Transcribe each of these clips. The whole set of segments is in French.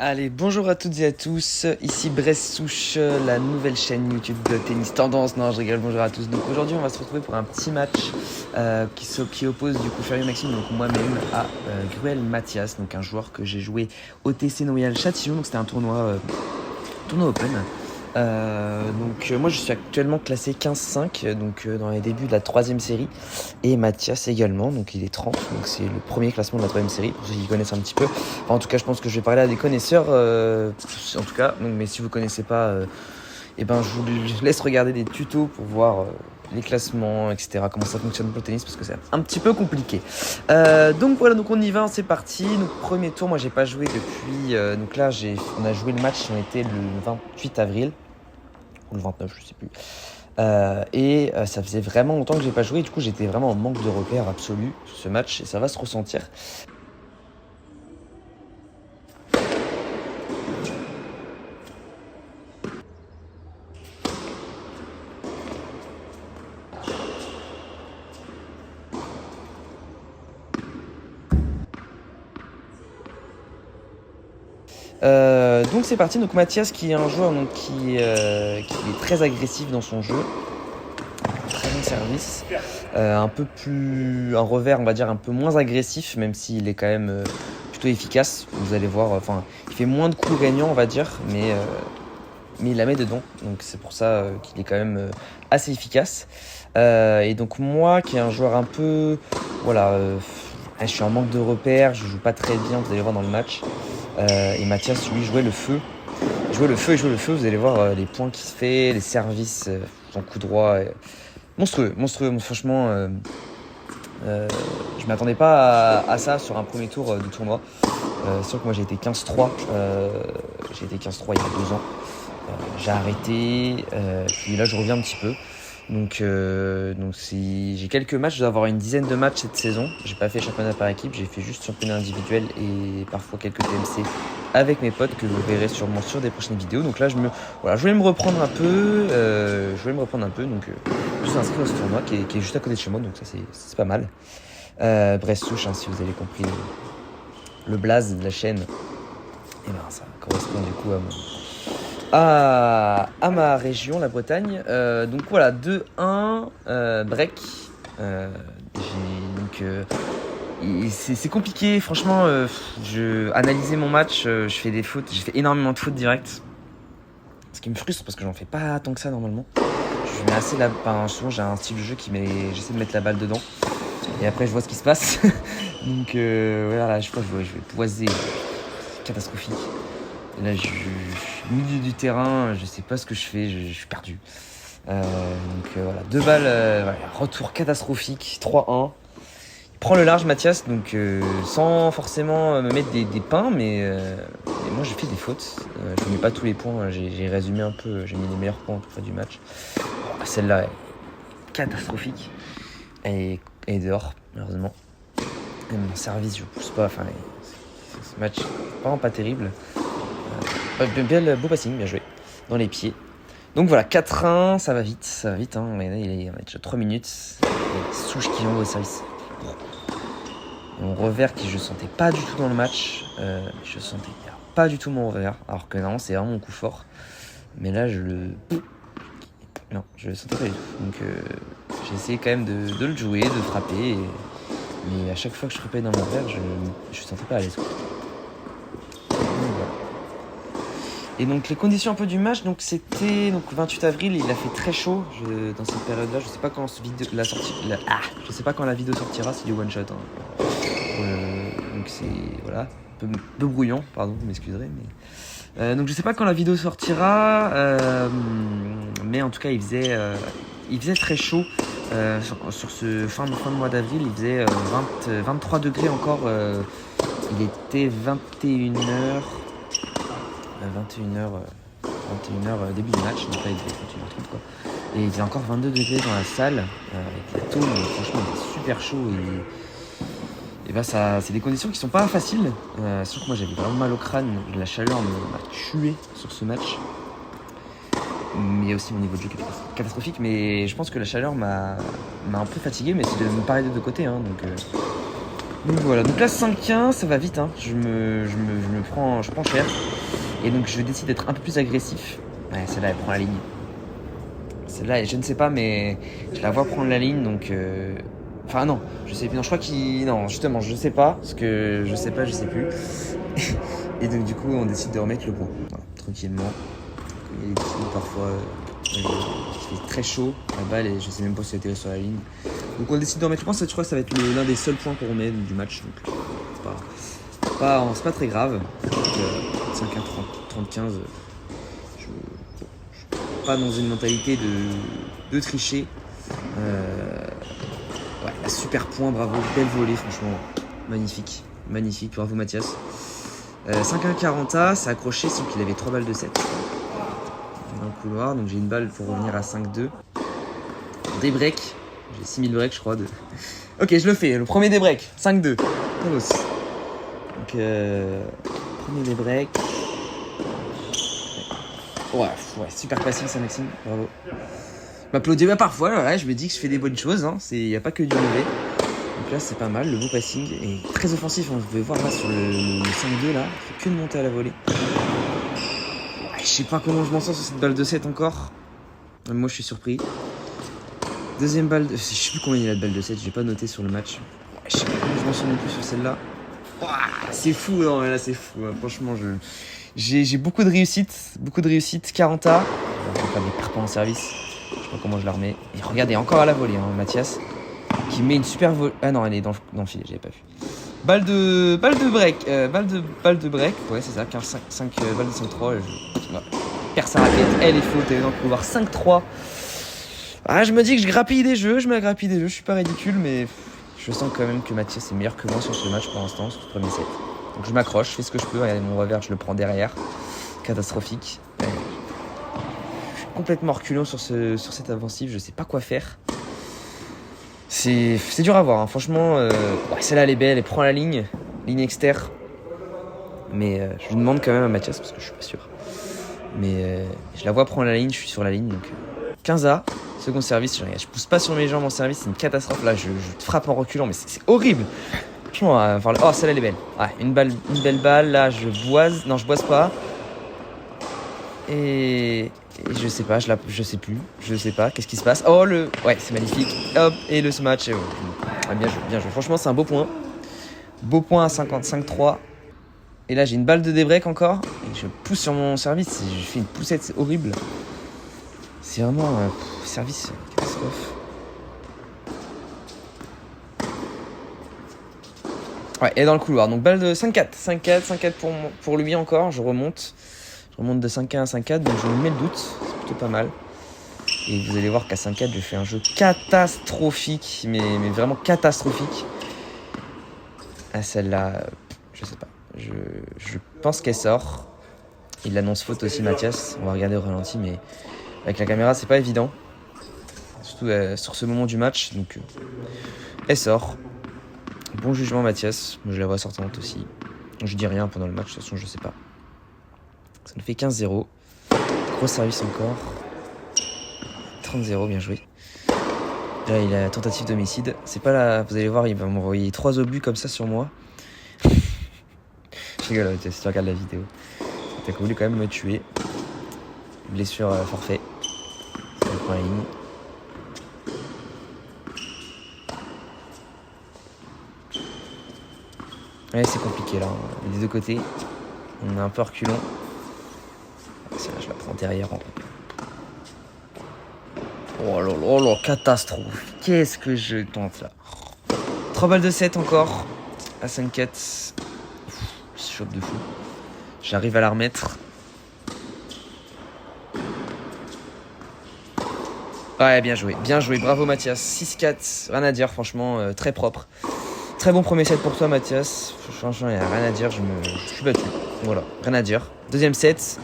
Allez, bonjour à toutes et à tous, ici Bressouche, la nouvelle chaîne YouTube de Tennis Tendance. Non, je rigole, bonjour à tous. Donc aujourd'hui, on va se retrouver pour un petit match qui oppose du coup Furieux Maxime, donc moi-même, à Gruel Mathias, donc un joueur que j'ai joué au TC Noyal Châtillon. Donc c'était un tournoi open. Moi je suis actuellement classé 15-5 dans les débuts de la 3ème série, et Mathias également, donc il est 30, donc c'est le premier classement de la 3ème série pour ceux qui connaissent un petit peu. Enfin, en tout cas je pense que je vais parler à des connaisseurs en tout cas, donc, mais si vous connaissez pas je vous laisse regarder des tutos pour voir les classements, etc., comment ça fonctionne pour le tennis, parce que c'est un petit peu compliqué. Donc voilà, donc on y va, c'est parti. Donc premier tour, moi j'ai pas joué depuis, donc là on a joué le match, on était le 28 avril, ou le 29, je sais plus. Ça faisait vraiment longtemps que j'ai pas joué, et du coup j'étais vraiment en manque de repères absolu sur ce match, et ça va se ressentir. Donc c'est parti. Donc Mathias, qui est un joueur qui est très agressif dans son jeu, très bon service, un revers on va dire un peu moins agressif, même s'il est quand même plutôt efficace. Vous allez voir, il fait moins de coups gagnants on va dire, mais il la met dedans, donc c'est pour ça qu'il est quand même assez efficace. Et donc moi, qui est un joueur un peu, je suis en manque de repères, je joue pas très bien, vous allez voir dans le match. Et Mathias, lui, jouait le feu. Vous allez voir les points qu'il se fait, les services, son coup droit. Monstrueux. Franchement, je m'attendais pas à ça sur un premier tour de tournoi. C'est sûr que moi j'ai été 15-3. J'ai été 15-3 il y a 2 ans. J'ai arrêté. Puis là, je reviens un petit peu. Donc j'ai quelques matchs, je dois avoir une dizaine de matchs cette saison. J'ai pas fait championnat par équipe, j'ai fait juste championnat individuel et parfois quelques TMC avec mes potes que vous verrez sûrement sur des prochaines vidéos. Donc là je voulais me reprendre un peu, donc je suis inscrit dans ce tournoi qui est juste à côté de chez moi, donc ça c'est pas mal. Bressouche, si vous avez compris le blaze de la chaîne, et ça correspond du coup à ma région, la Bretagne. Donc voilà, 2-1, break. C'est compliqué, franchement. Analyser mon match, je fais des fautes, j'ai fait énormément de fautes directes. Ce qui me frustre parce que j'en fais pas tant que ça normalement. Je mets assez souvent j'ai un style de jeu j'essaie de mettre la balle dedans. Et après je vois ce qui se passe. Donc voilà, je crois que je vais poiser. Catastrophique. Et là, je suis au milieu du terrain, je sais pas ce que je fais, je suis perdu. Voilà, 2 balles, retour catastrophique, 3-1. Il prend le large, Mathias, donc sans forcément me mettre des pains, mais moi j'ai fait des fautes. Je ne mets pas tous les points, j'ai résumé un peu, j'ai mis les meilleurs points à peu près du match. Celle-là est catastrophique. Elle est dehors, malheureusement. Et mon service, je pousse pas, ce match, vraiment pas terrible. Bien le beau passing, bien joué, dans les pieds. Donc voilà, 4-1, ça va vite, hein. On est déjà 3 minutes. Souche qui envoie au service. Mon revers je sentais pas du tout dans le match. Je sentais pas du tout mon revers, alors que normalement c'est vraiment mon coup fort. Mais là je le sentais pas du tout. Donc j'ai essayé quand même de le jouer, de frapper. Mais à chaque fois que je frappais dans mon revers, je sentais pas à l'aise. Et donc les conditions un peu du match, donc c'était 28 avril, il a fait très chaud dans cette période-là. Je sais pas quand la vidéo sortira, c'est du one shot. Donc c'est un peu brouillon, pardon, vous m'excuserez. Mais donc je sais pas quand la vidéo sortira, mais en tout cas il faisait très chaud sur ce fin de mois d'avril. Il faisait 23 degrés encore. Il était 21h. 21h début du match, donc là il était 21h30 quoi. Et il faisait encore 22 degrés dans la salle, avec la tôle, franchement il était super chaud et ça, c'est des conditions qui sont pas faciles. Surtout que moi j'avais vraiment mal au crâne, la chaleur m'a tué sur ce match. Mais aussi mon niveau de jeu qui était catastrophique, mais je pense que la chaleur m'a un peu fatigué, mais c'est de me parler des deux côtés, hein, donc Donc voilà, donc là 5-1, ça va vite, hein. Je prends cher. Et donc je décide d'être un peu plus agressif. Ouais, celle-là, elle prend la ligne. Celle-là, je ne sais pas, mais je la vois prendre la ligne, donc... Enfin non, je sais plus. Non, je crois qu'il... Non, justement, je sais pas, parce que je sais plus. Et donc du coup, on décide de remettre le point. Voilà, tranquillement. Il y a des coups parfois... il fait très chaud, la balle, et je sais même pas si elle était sur la ligne. Donc on décide de remettre le point, ça, je crois que ça va être l'un des seuls points qu'on remet du match. Donc c'est pas très grave. Donc 5-1-30-15, je suis pas dans une mentalité de tricher. Ouais, super point, bravo, belle volée, franchement, magnifique, bravo Mathias. 5-1 Caranta, c'est accroché, sauf qu'il avait 3 balles de 7 dans le couloir, donc j'ai une balle pour revenir à 5-2. Des breaks, j'ai 6000 breaks je crois. Ok, je le fais, le premier des breaks, 5-2. Donc premier des breaks. Ouais, super passing ça Maxime, bravo. M'applaudis parfois, ouais, je me dis que je fais des bonnes choses, hein. Y a pas que du mauvais. Donc là c'est pas mal, le beau passing est très offensif, hein. Vous pouvez voir là sur le 5-2 là, il fait que de monter à la volée. Ouais, je sais pas comment je m'en sors sur cette balle de 7 encore. Même moi je suis surpris. Deuxième balle de... Je sais plus combien il y a de balles de 7, j'ai pas noté sur le match. Ouais, je sais pas comment je m'en sors non plus sur celle-là. Ouah, c'est fou, non mais là c'est fou, hein. Franchement j'ai beaucoup de réussite, 40 A. On va faire des perpends en service. Je sais pas comment je la remets. Et regardez, encore à la volée, hein, Mathias. Qui met une super volée. Ah non, elle est dans le filet, j'avais pas vu. Balle de break. Balle de break. Ouais, c'est ça, 5 balles de 5-3. Perd sa raquette, elle est faute. Elle est dans le couloir 5-3. Ah, je me dis que je grappille des jeux. Je suis pas ridicule, mais je sens quand même que Mathias est meilleur que moi sur ce match pour l'instant, sur ce premier set. Donc je m'accroche, je fais ce que je peux. Regardez mon revers, je le prends derrière. Catastrophique. Je suis complètement reculant sur cette offensive, je sais pas quoi faire. C'est dur à voir, hein. Franchement. Ouais, celle-là elle est belle, elle prend la ligne externe. Mais je lui demande quand même à Mathias parce que je suis pas sûr. Mais je la vois prendre la ligne, je suis sur la ligne. Donc 15A, second service. Je pousse pas sur mes jambes en service, c'est une catastrophe. Là, je te frappe en reculant, mais c'est horrible. Franchement, oh, celle-là elle est belle. Ouais, une belle balle. Là, je boise. Non, je boise pas. Et je sais pas, je sais pas, qu'est-ce qui se passe. Oh ouais, c'est magnifique. Hop, et le match. Bien joué. Franchement, c'est un beau point. Beau point à 55-3. Et là, j'ai une balle de débreak encore. Et je pousse sur mon service. Je fais une poussette, c'est horrible. C'est vraiment un service catastrophe. Ouais, et dans le couloir. Donc balle de 5-4. 5-4 pour lui encore. Je remonte de 5-1 à 5-4, donc je me mets le doute, c'est plutôt pas mal. Et vous allez voir qu'à 5-4, je fais un jeu catastrophique, mais vraiment catastrophique. Ah, celle-là, je sais pas. Je pense qu'elle sort. Il l'annonce faute aussi, Mathias. On va regarder au ralenti, mais avec la caméra, c'est pas évident. Surtout sur ce moment du match, donc elle sort. Bon jugement, Mathias. Moi, je la vois sortante aussi. Je dis rien pendant le match, de toute façon, je sais pas. Ça nous fait 15-0. Gros service encore. 30-0, bien joué. Là, il a la tentative d'homicide. C'est pas là. Vous allez voir, il va m'envoyer 3 obus comme ça sur moi. Je rigole, si tu regardes la vidéo. T'as voulu quand même me tuer. Blessure forfait. Ça prend la ligne. Ouais, c'est compliqué là. Des deux côtés. On est un peu reculant. Celle-là, je la prends derrière. Oh là, catastrophe. Qu'est-ce que je tente là. 3 balles de 7 encore. À 5-4. Choc de fou. J'arrive à la remettre. Ouais, bien joué. Bravo Mathias. 6-4. Rien à dire, franchement. Très propre. Très bon premier set pour toi, Mathias. Franchement, il n'y a rien à dire. Je suis battu. Voilà, rien à dire. Deuxième set.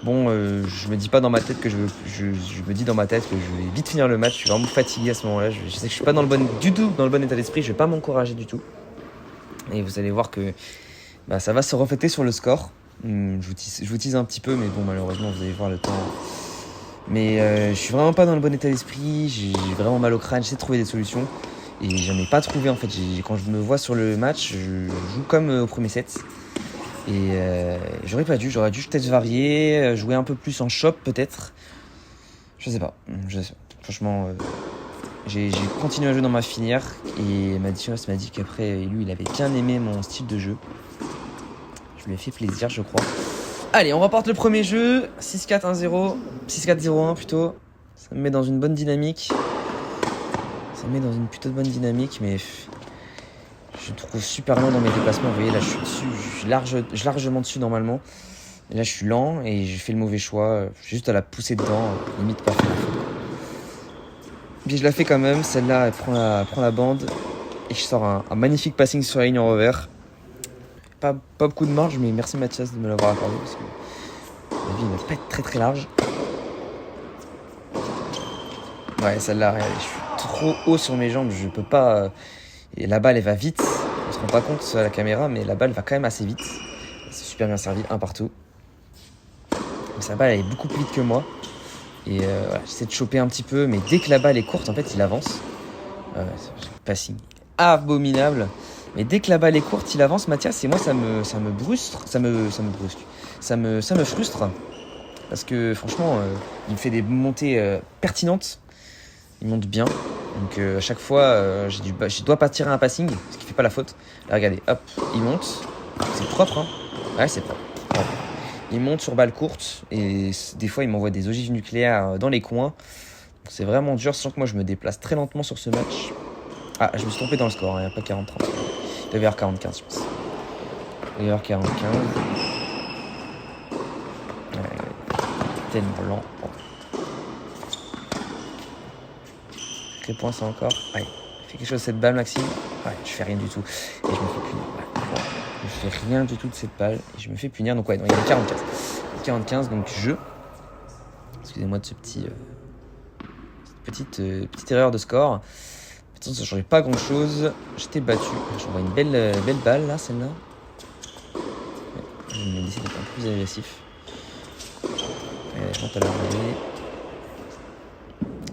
Bon, je me dis pas dans ma tête que je me dis dans ma tête que je vais vite finir le match. Je suis vraiment fatigué à ce moment-là. Je sais que je suis pas du tout dans le bon état d'esprit. Je vais pas m'encourager du tout. Et vous allez voir que ça va se refléter sur le score. Je vous tease un petit peu, mais bon, malheureusement, vous allez voir le temps. Mais je suis vraiment pas dans le bon état d'esprit. J'ai vraiment mal au crâne. J'essaie de trouver des solutions. Et j'en ai pas trouvé en fait. Quand je me vois sur le match, je joue comme au premier set. Et j'aurais dû peut-être varier, jouer un peu plus en shop peut-être. Je sais pas. Franchement, j'ai continué à jouer dans ma filière et Mathias m'a dit qu'après, lui, il avait bien aimé mon style de jeu. Je lui ai fait plaisir, je crois. Allez, on remporte le premier jeu. 6-4-1-0. 6-4-0-1 plutôt. Ça me met dans une bonne dynamique. Mais je trouve super lent dans mes déplacements. Vous voyez, là, je suis dessus. Je suis largement dessus normalement. Et là, je suis lent et j'ai fait le mauvais choix. J'ai juste à la pousser dedans. Limite pas faire la faute. Puis je la fais quand même. Celle-là, elle prend la bande. Et je sors un magnifique passing sur la ligne en revers. Pas beaucoup de marge, mais merci Mathias de me l'avoir accordé. Parce que la vie ne va pas être très très large. Ouais, celle-là, regardez, je suis trop haut sur mes jambes. Je peux pas. Et la balle, elle va vite. On se rend pas compte à la caméra, mais la balle va quand même assez vite. C'est super bien servi, un partout. Mais sa balle, elle est beaucoup plus vite que moi. Et voilà, j'essaie de choper un petit peu, mais dès que la balle est courte, en fait, il avance. Passing abominable. Mais dès que la balle est courte, il avance, Mathias, et moi, ça me frustre. Ça me frustre. Parce que franchement, il me fait des montées pertinentes. Il monte bien. Donc à chaque fois, je dois pas tirer un passing, ce qui fait pas la faute. Là, regardez, hop, il monte. C'est propre, hein. Ouais, c'est propre. Il monte sur balle courte et des fois, il m'envoie des ogives nucléaires dans les coins. Donc, c'est vraiment dur, sachant que moi, je me déplace très lentement sur ce match. Ah, je me suis trompé dans le score, hein, il n'y a pas 40-30. Il devait y avoir 45, je pense. Il devait y avoir 45. Tellement lent. Quel point c'est encore? Allez, fais quelque chose de cette balle, Maxime. Ouais, je fais rien du tout. Et je me fais punir. Ouais, bon, je fais rien du tout de cette balle. Et je me fais punir. Donc, ouais, non, il y a 45. 45, donc je. Excusez-moi de ce petite erreur de score. Maintenant, ça ne changeait pas grand-chose. J'étais battu. J'envoie une belle balle, là, celle-là. Ouais, je vais essayer d'être un peu plus agressif. Je monte à la relais.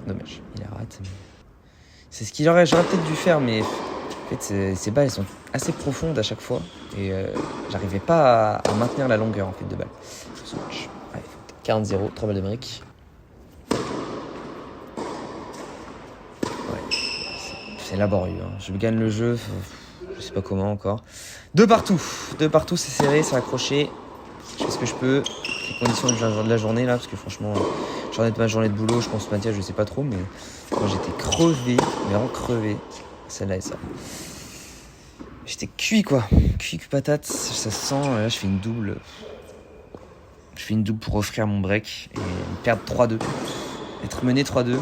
Dommage, il a raté. C'est ce qu'il j'aurais peut-être dû faire, mais en fait, ces balles elles sont assez profondes à chaque fois. Et j'arrivais pas à maintenir la longueur en fait, de balle. Sur ce match. Allez, 40-0, 3 balles de break. Ouais, c'est laborieux. Hein. Je gagne le jeu, je sais pas comment encore. Deux partout, c'est serré, c'est accroché. Je fais ce que je peux. Les conditions de la journée là, parce que franchement, ma journée de boulot, je pense Mathias, je sais pas trop, mais moi j'étais crevé, vraiment crevé. Celle-là et ça. J'étais cuit quoi, cuit patate, ça se sent. Là je fais une double. Je fais une double pour offrir mon break et perdre 3-2. Être mené 3-2. Oh,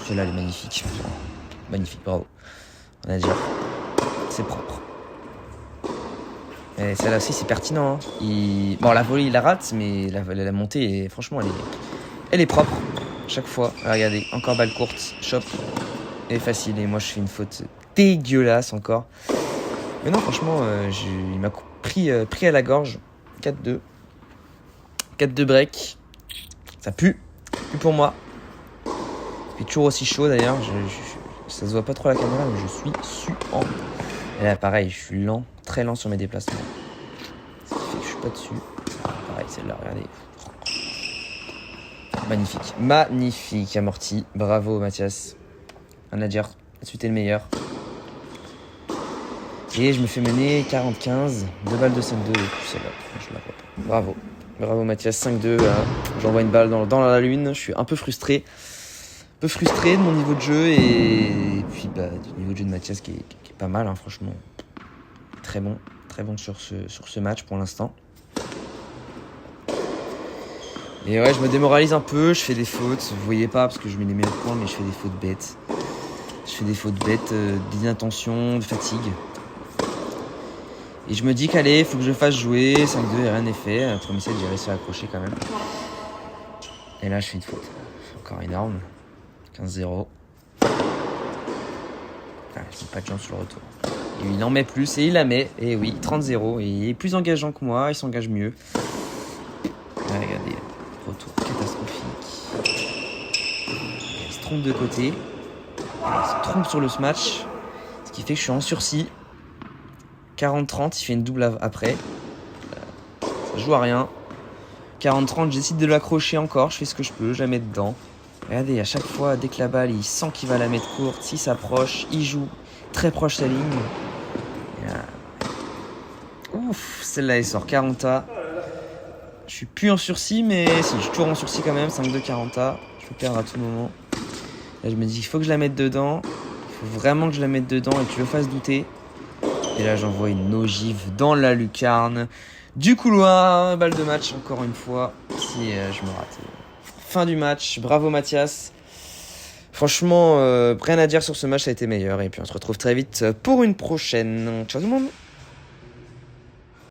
celle-là elle est magnifique. Magnifique, bravo. On a à dire. C'est propre. Et celle-là aussi c'est pertinent. Hein. Bon, la volée il la rate, mais la montée, franchement, elle est propre. Chaque fois. Regardez, encore balle courte, chop. Et facile. Et moi je fais une faute dégueulasse encore. Mais non, franchement, il m'a pris à la gorge. 4-2. 4-2 break. Ça pue. Pue pour moi. Il fait toujours aussi chaud d'ailleurs. Ça se voit pas trop à la caméra, mais je suis suant. Et là, pareil, je suis lent, très lent sur mes déplacements. Ce qui fait que je suis pas dessus. Pareil, celle-là, regardez. Magnifique amorti. Bravo, Mathias. Un Nadjer. Là-dessus, t'es le meilleur. Et je me fais mener 40-15. 2 balles de 5-2. Celle-là, je la vois pas. Bravo, Mathias. 5-2. J'envoie une balle dans la lune. Je suis un peu frustré. De mon niveau de jeu. Et puis, du niveau de jeu de Mathias qui est pas mal, hein, franchement. Très bon sur ce match pour l'instant. Et ouais, je me démoralise un peu, je fais des fautes. Vous voyez pas parce que je mets les meilleurs points, mais je fais des fautes bêtes. D'inattention, de fatigue. Et je me dis qu'allez, il faut que je fasse jouer. 5-2, et rien n'est fait. Premier set, j'ai réussi à accrocher quand même. Et là, je fais une faute. Encore énorme. 15-0. Je mets pas de chance sur le retour. Et il en met plus, et il la met. Et oui, 30-0. Et il est plus engageant que moi, il s'engage mieux. Là, regardez, retour catastrophique. Il se trompe de côté. Il se trompe sur le smash. qui fait que je suis en sursis. 40-30, il fait une double après. Ça joue à rien. 40-30, j'essaie de l'accrocher encore, je fais ce que je peux, je la mets dedans. Regardez, à chaque fois, dès que la balle, il sent qu'il va la mettre courte, s'il s'approche, il joue très proche de sa ligne. Ouf, celle-là, elle sort 40A. Je suis plus en sursis, mais si, je suis toujours en sursis quand même, 5-2 40A. Je peux perdre à tout moment. Là, je me dis, il faut que je la mette dedans. Il faut vraiment que je la mette dedans et que je le fasse douter. Et là, j'envoie une ogive dans la lucarne du couloir. Balle de match, encore une fois. Si je me rate. Fin du match. Bravo, Mathias. Franchement, rien à dire sur ce match, ça a été meilleur. Et puis, on se retrouve très vite pour une prochaine. Ciao tout le monde.